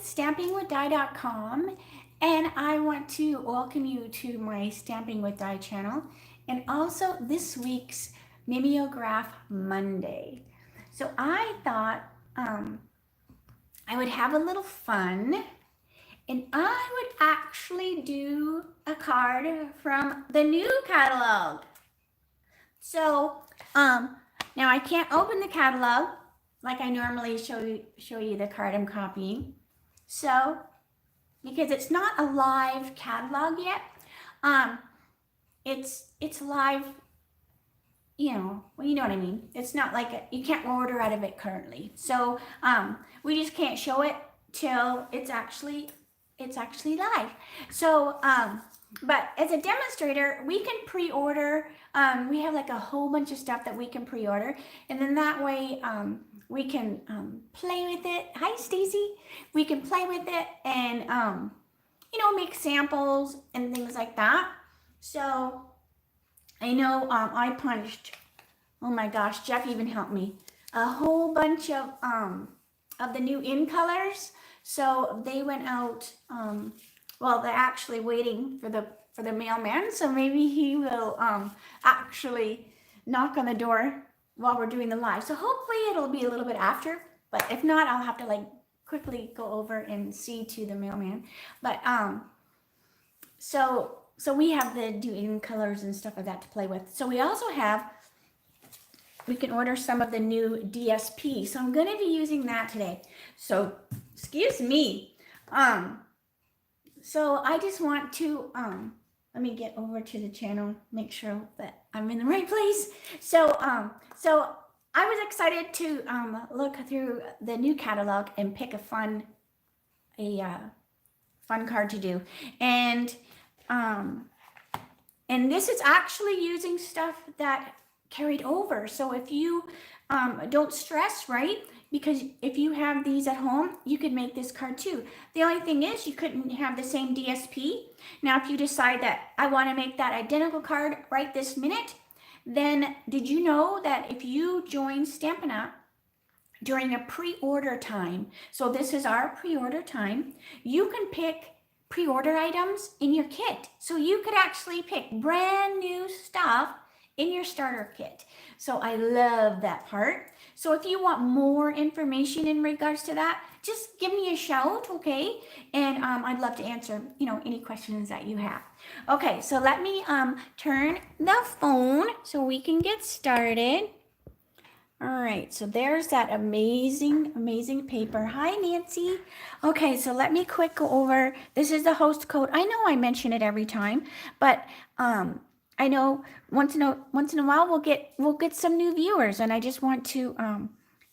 stampingwithdye.com, and I want to welcome you to my Stamping with Dye channel and also this week's Mimeograph Monday. So I thought I would have a little fun and I would actually do a card from the new catalog. So now I can't open the catalog like I normally show you the card I'm copying. So, because it's not a live catalog yet, it's live, you know what I mean. It's not like you can't order out of it currently. So we just can't show it till it's actually live. So but as a demonstrator, we can pre-order. We have like a whole bunch of stuff that we can pre-order, and then that way we can play with it. Hi, Stacy. We can play with it and make samples and things like that. So I know I punched. Oh my gosh, Jeff even helped me. A whole bunch of the new in colors. So they went out. Well, they're actually waiting for the mailman, so maybe he will actually knock on the door while we're doing the live. So hopefully it'll be a little bit after, but if not, I'll have to like quickly go over and see to the mailman. But so we have the in colors and stuff like that to play with. So we also have, we can order some of the new DSP. So I'm going to be using that today. So excuse me. So I just want to, let me get over to the channel, make sure that I'm in the right place. So I was excited to look through the new catalog and pick a fun card to do. And this is actually using stuff that carried over. So if you don't stress, right? Because if you have these at home, you could make this card too. The only thing is you couldn't have the same DSP. Now, if you decide that I want to make that identical card right this minute, then did you know that if you join Stampin' Up! During a pre-order time, so this is our pre-order time, you can pick pre-order items in your kit. So you could actually pick brand new stuff in your starter kit. So I love that part. So if you want more information in regards to that, just give me a shout, okay? And I'd love to answer, any questions that you have. Okay, so let me turn the phone so we can get started. All right, so there's that amazing paper. Hi, Nancy. Okay, so let me quick go over. This is the host code. I know I mention it every time, but I know once in a while we'll get some new viewers, and I just want to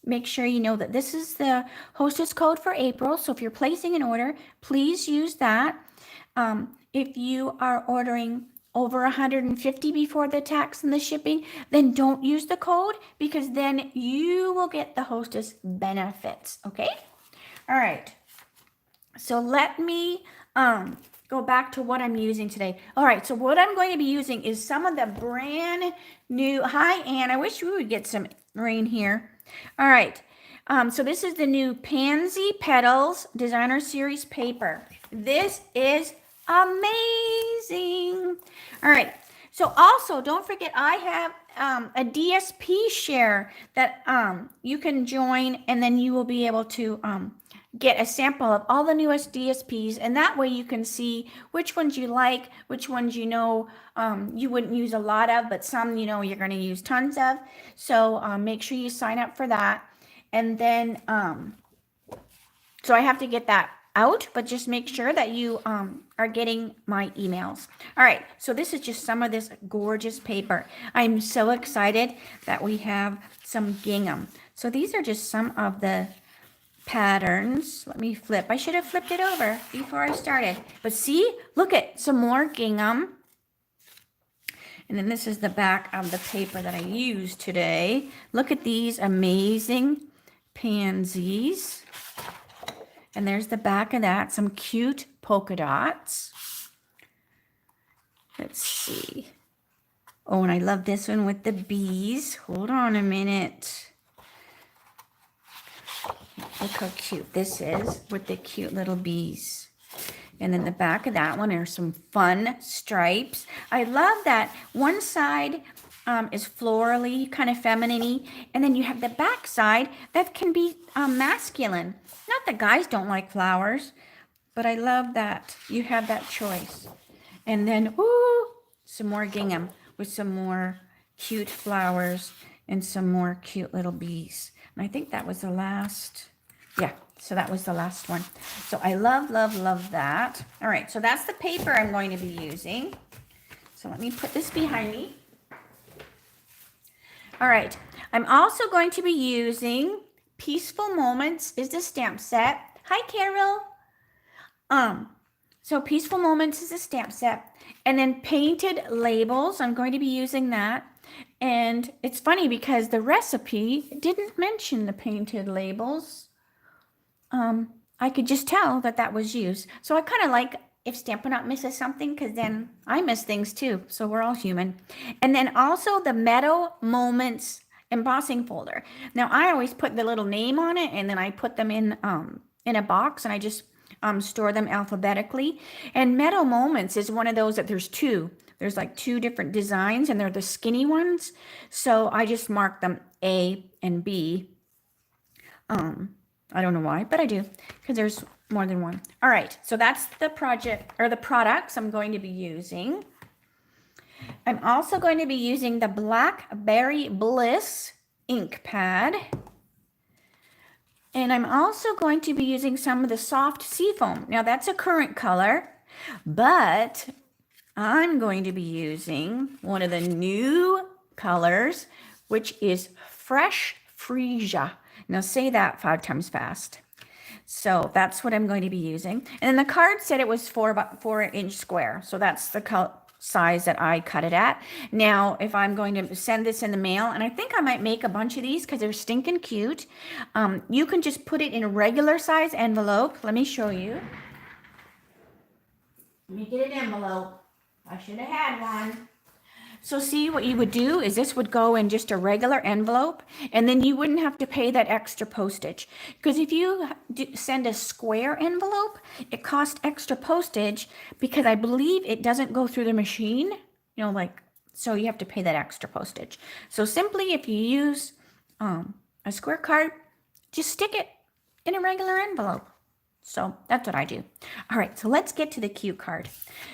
make sure you know that this is the hostess code for April. So if you're placing an order, please use that. If you are ordering over 150 before the tax and the shipping, then don't use the code, because then you will get the hostess benefits. Okay. All right. So let me go back to what I'm using today. All right, so what I'm going to be using is some of the brand new, hi Anne, I wish we would get some rain here. All right, so this is the new Pansy Petals Designer Series paper. This is amazing. All right, so also don't forget I have a DSP share that you can join, and then you will be able to get a sample of all the newest DSPs, and that way you can see which ones you like, which ones you wouldn't use a lot of, but some you're going to use tons of. So make sure you sign up for that. And then so I have to get that out, but just make sure that you are getting my emails. All right, so this is just some of this gorgeous paper. I'm so excited that we have some gingham. So these are just some of the patterns. Let me flip. I should have flipped it over before I started. But see, look at some more gingham. And then this is the back of the paper that I used today. Look at these amazing pansies. And there's the back of that. Some cute polka dots. Let's see. Oh, and I love this one with the bees. Hold on a minute. Look how cute this is with the cute little bees. And then the back of that one are some fun stripes. I love that one side is florally, kind of feminine-y, and then you have the back side that can be masculine. Not that guys don't like flowers, but I love that you have that choice. And then, ooh, some more gingham with some more cute flowers and some more cute little bees. And I think that was the last, yeah, so that was the last one. So I love, love, love that. All right, so that's the paper I'm going to be using. So let me put this behind me. All right, I'm also going to be using Peaceful Moments is the stamp set. Hi, Carol. So Peaceful Moments is a stamp set. And then Painted Labels, I'm going to be using that. And it's funny because the recipe didn't mention the painted labels. I could just tell that that was used. So I kind of like if Stampin' Up! Misses something, because then I miss things too. So we're all human. And then also the Meadow Moments embossing folder. Now I always put the little name on it, and then I put them in a box, and I just store them alphabetically. And Meadow Moments is one of those that there's two. There's like two different designs, and they're the skinny ones. So I just mark them A and B. I don't know why, but I do, because there's more than one. All right, so that's the project, or the products I'm going to be using. I'm also going to be using the Blackberry Bliss ink pad. And I'm also going to be using some of the soft seafoam. Now that's a current color, but I'm going to be using one of the new colors, which is Fresh Freesia. Now say that 5 times fast. So that's what I'm going to be using. And then the card said it was 4-inch square. So that's the size that I cut it at. Now, if I'm going to send this in the mail, and I think I might make a bunch of these because they're stinking cute. You can just put it in a regular size envelope. Let me show you. Let me get an envelope. I should have had one. So see, what you would do is this would go in just a regular envelope, and then you wouldn't have to pay that extra postage. Because if you send a square envelope, it costs extra postage because I believe it doesn't go through the machine, so you have to pay that extra postage. So simply, if you use a square card, just stick it in a regular envelope. So that's what I do. All right, so let's get to the cue card.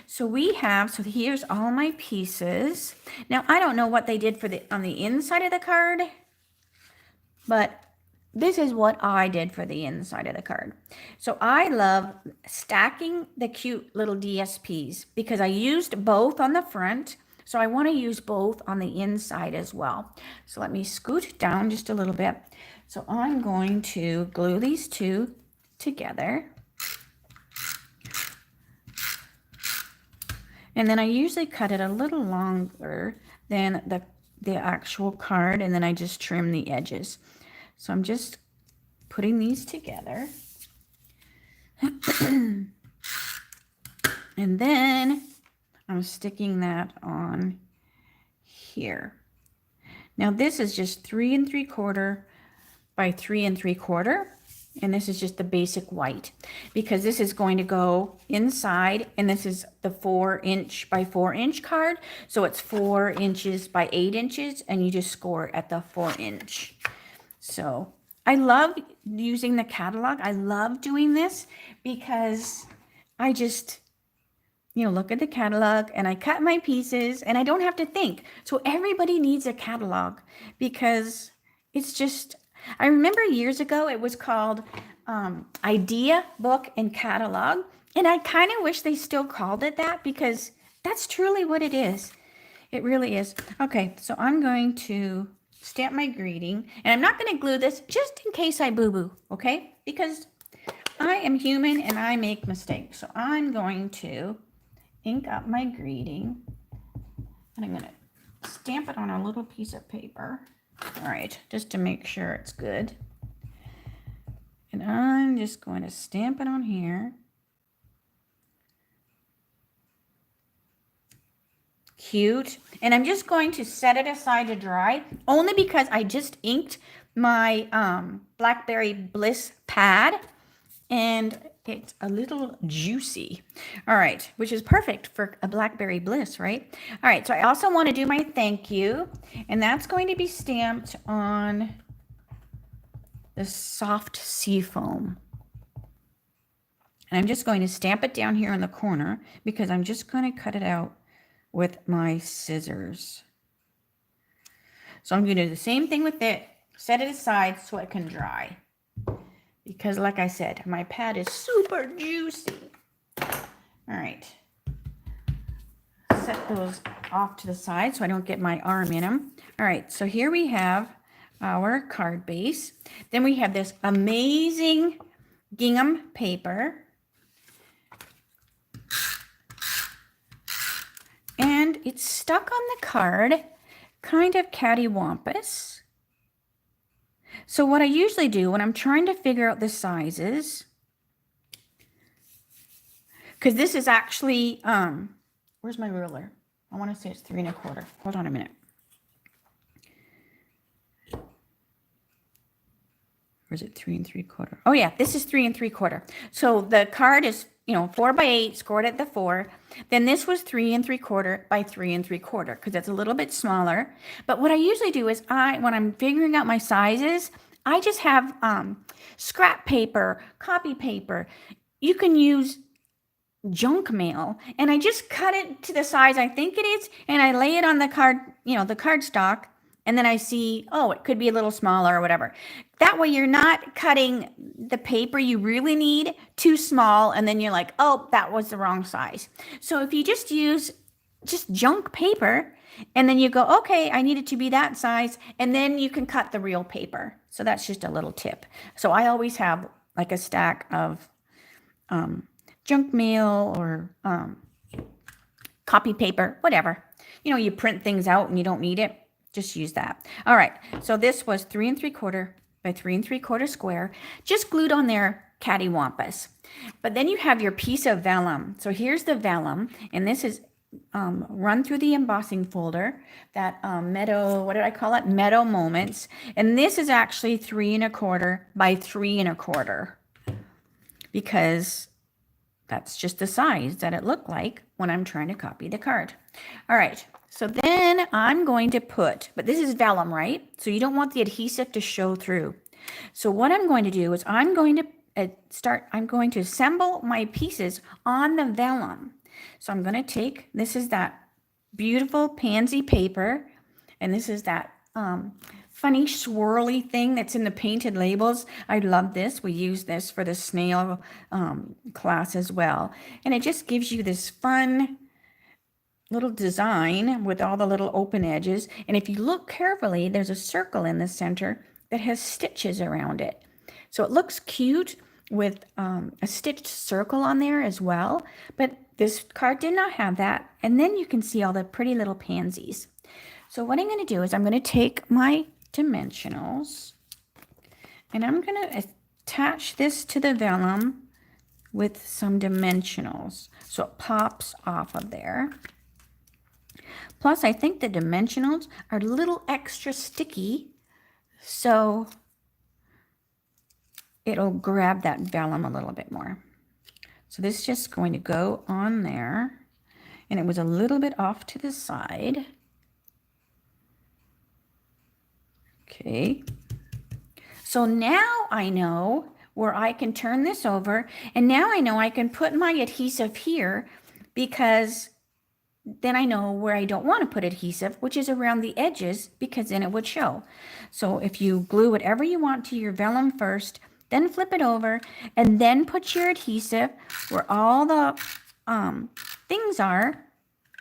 So here's all my pieces. Now, I don't know what they did on the inside of the card, but this is what I did for the inside of the card. So I love stacking the cute little DSPs because I used both on the front. So I want to use both on the inside as well. So let me scoot down just a little bit. So I'm going to glue these two together. And then I usually cut it a little longer than the actual card, and then I just trim the edges. So I'm just putting these together. And then I'm sticking that on here. Now this is just 3 3/4 by 3 3/4. And this is just the basic white, because this is going to go inside, and this is the 4-inch by 4-inch card. So it's 4 inches by 8 inches, and you just score at the 4-inch. So I love using the catalog. I love doing this because I just, look at the catalog and I cut my pieces and I don't have to think. So everybody needs a catalog because it's just, I remember years ago it was called Idea Book and Catalog, and I kind of wish they still called it that because that's truly what it is. It really is. Okay, so I'm going to stamp my greeting, and I'm not going to glue this just in case I boo-boo, okay? Because I am human and I make mistakes. So I'm going to ink up my greeting, and I'm going to stamp it on a little piece of paper. All right, just to make sure it's good. And I'm just going to stamp it on here. Cute. And I'm just going to set it aside to dry, only because I just inked my Blackberry Bliss pad, and it's a little juicy. All right, which is perfect for a Blackberry Bliss, right? All right, so I also want to do my thank you, and that's going to be stamped on the soft seafoam. And I'm just going to stamp it down here in the corner because I'm just going to cut it out with my scissors. So I'm going to do the same thing with it, set it aside so it can dry. Because like I said, my pad is super juicy. All right. Set those off to the side so I don't get my arm in them. All right, so here we have our card base. Then we have this amazing gingham paper. And it's stuck on the card, kind of cattywampus. So what I usually do when I'm trying to figure out the sizes, because this is actually, where's my ruler? I want to say it's 3 1/4. Hold on a minute. Or is it 3 3/4? Oh yeah, this is 3 3/4. So the card is, 4 by 8, scored at the 4. Then this was 3 3/4 by 3 3/4 because it's a little bit smaller. But what I usually do is when I'm figuring out my sizes, I just have scrap paper, copy paper. You can use junk mail, and I just cut it to the size I think it is, and I lay it on the card, the cardstock, and then I see, oh, it could be a little smaller or whatever. That way you're not cutting the paper you really need too small, and then you're like, oh, that was the wrong size. So if you just use junk paper, and then you go, okay, I need it to be that size, and then you can cut the real paper. So that's just a little tip. So I always have like a stack of junk mail or copy paper, whatever. You print things out and you don't need it. Just use that. All right, so this was 3 3/4 by 3 3/4 square, just glued on there, cattywampus. But then you have your piece of vellum. So here's the vellum, and this is run through the embossing folder, that Meadow, what did I call it? Meadow Moments. And this is actually 3 1/4 by 3 1/4 because that's just the size that it looked like when I'm trying to copy the card. All right. So then I'm going to put, but this is vellum, right? So you don't want the adhesive to show through. So what I'm going to do is I'm going to assemble my pieces on the vellum. So I'm going to take, this is that beautiful pansy paper, and this is that funny swirly thing that's in the painted labels. I love this. We use this for the snail class as well. And it just gives you this fun little design with all the little open edges. And if you look carefully, there's a circle in the center that has stitches around it. So it looks cute with a stitched circle on there as well. But this card did not have that. And then you can see all the pretty little pansies. So what I'm going to do is I'm going to take my dimensionals and I'm going to attach this to the vellum with some dimensionals. So it pops off of there. Plus, I think the dimensionals are a little extra sticky, so it'll grab that vellum a little bit more. So this is just going to go on there, and it was a little bit off to the side. Okay. So now I know where I can turn this over, and now I know I can put my adhesive here because then I know where I don't want to put adhesive, which is around the edges, because then it would show. So if you glue whatever you want to your vellum first, then flip it over, and then put your adhesive where all the things are,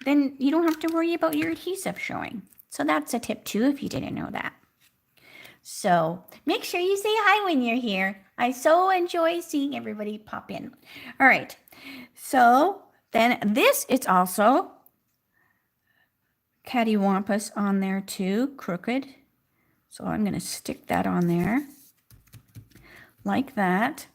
then you don't have to worry about your adhesive showing. So that's a tip too, if you didn't know that. So make sure you say hi when you're here. I so enjoy seeing everybody pop in. All right. So then this, it's also cattywampus on there too, crooked. So I'm going to stick that on there like that.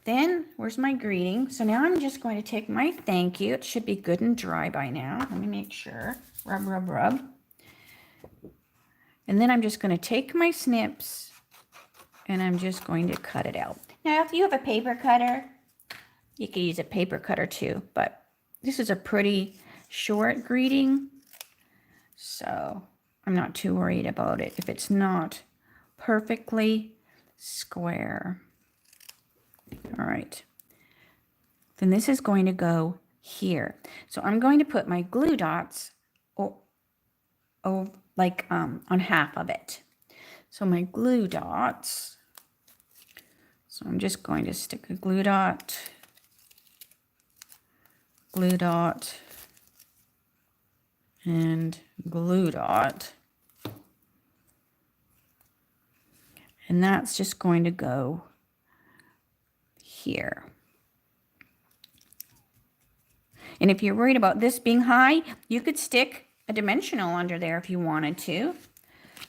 Then where's my greeting? So now I'm just going to take my thank you. It should be good and dry by now. Let me make sure. Rub, rub, rub. And then I'm just going to take my snips and I'm just going to cut it out. Now, if you have a paper cutter, you could use a paper cutter too, but this is a pretty short greeting, so I'm not too worried about it if it's not perfectly square. All right, then this is going to go here. So I'm going to put my glue dots like on half of it. So my glue dots, so I'm just going to stick a glue dot, and glue dot. And that's just going to go here. And if you're worried about this being high, you could stick a dimensional under there if you wanted to.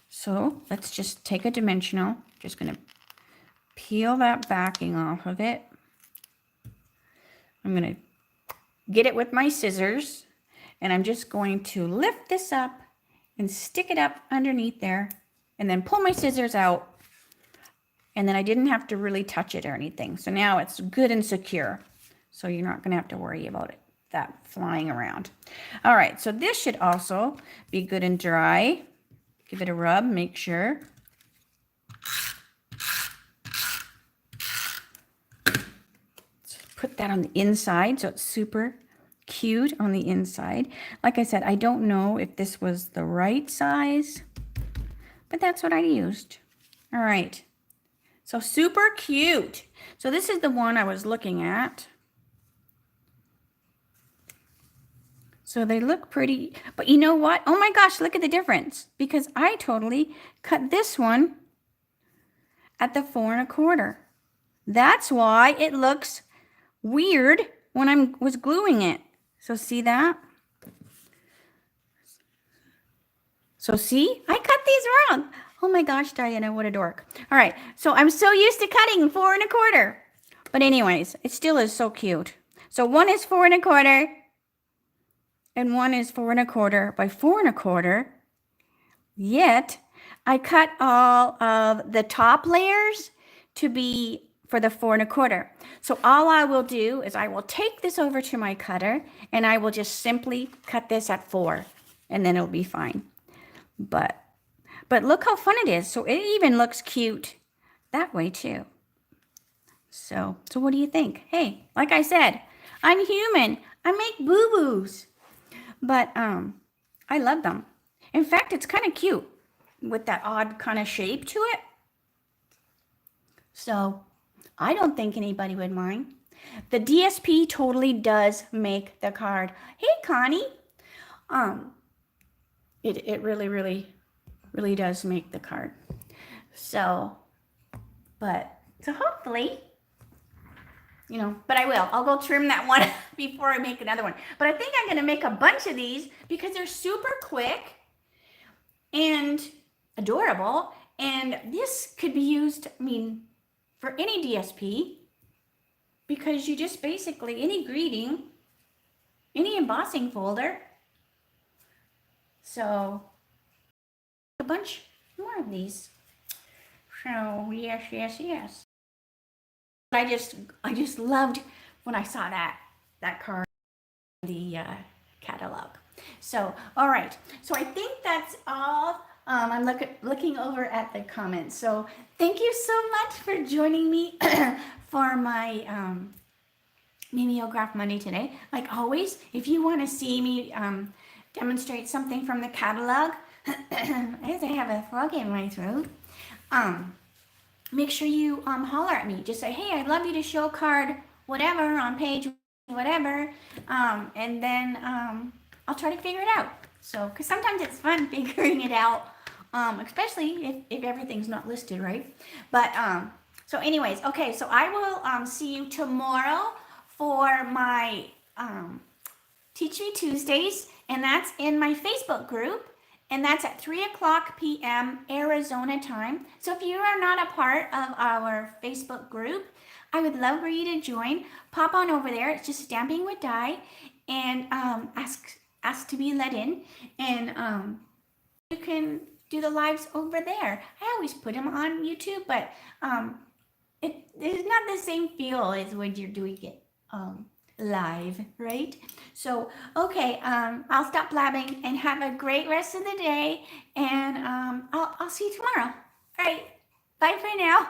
So let's just take a dimensional. Just going to peel that backing off of it. I'm going to get it with my scissors, and I'm just going to lift this up and stick it up underneath there, and then pull my scissors out. And then I didn't have to really touch it or anything. So now it's good and secure. So you're not going to have to worry about it, that flying around. All right, so this should also be good and dry. Give it a rub, make sure. Let's put that on the inside so it's super cute on the inside. Like I said, I don't know if this was the right size, but that's what I used. All right. So super cute. So this is the one I was looking at. So they look pretty, but you know what? Oh my gosh, look at the difference, because I totally cut this one at the 4 1/4. That's why it looks weird when I was gluing it. So see that? So see, I cut these wrong. Oh my gosh, Diana, what a dork. All right, so I'm so used to cutting 4 1/4. But anyways, it still is so cute. So one is 4 1/4 and one is 4 1/4 by 4 1/4. Yet I cut all of the top layers to be for the 4 1/4. So all I will do is I will take this over to my cutter and I will just simply cut this at 4, and then it'll be fine. But look how fun it is. So it even looks cute that way too. So what do you think? Hey, like I said, I'm human. I make boo-boos. But I love them. In fact, it's kind of cute with that odd kind of shape to it. So I don't think anybody would mind. The DSP totally does make the card. Hey, Connie. It really does make the card. So hopefully, you know, but I'll go trim that one before I make another one. But I think I'm going to make a bunch of these because they're super quick and adorable. And this could be used, I mean, for any DSP, because you just basically, any greeting, any embossing folder. So a bunch more of these. So yes. I just loved when I saw that card in the catalog. So all right, so I think that's all. I'm looking over at the comments. So thank you so much for joining me for my Mimeograph Monday today. Like always, if you want to see me demonstrate something from the catalog, as I have a frog in my throat, make sure you holler at me. Just say, hey, I'd love you to show card whatever on page whatever, and then I'll try to figure it out. So, because sometimes it's fun figuring it out, especially if everything's not listed, right? But, so anyways, okay, so I will see you tomorrow for my Teach Me Tuesdays, and that's in my Facebook group. And that's at 3:00 p.m. Arizona time. So if you are not a part of our Facebook group, I would love for you to join. Pop on over there. It's just Stamping with Di, and ask to be let in. And you can do the lives over there. I always put them on YouTube, but it's not the same feel as when you're doing it live, right? So, okay, I'll stop blabbing and have a great rest of the day, and I'll see you tomorrow. All right, bye for now.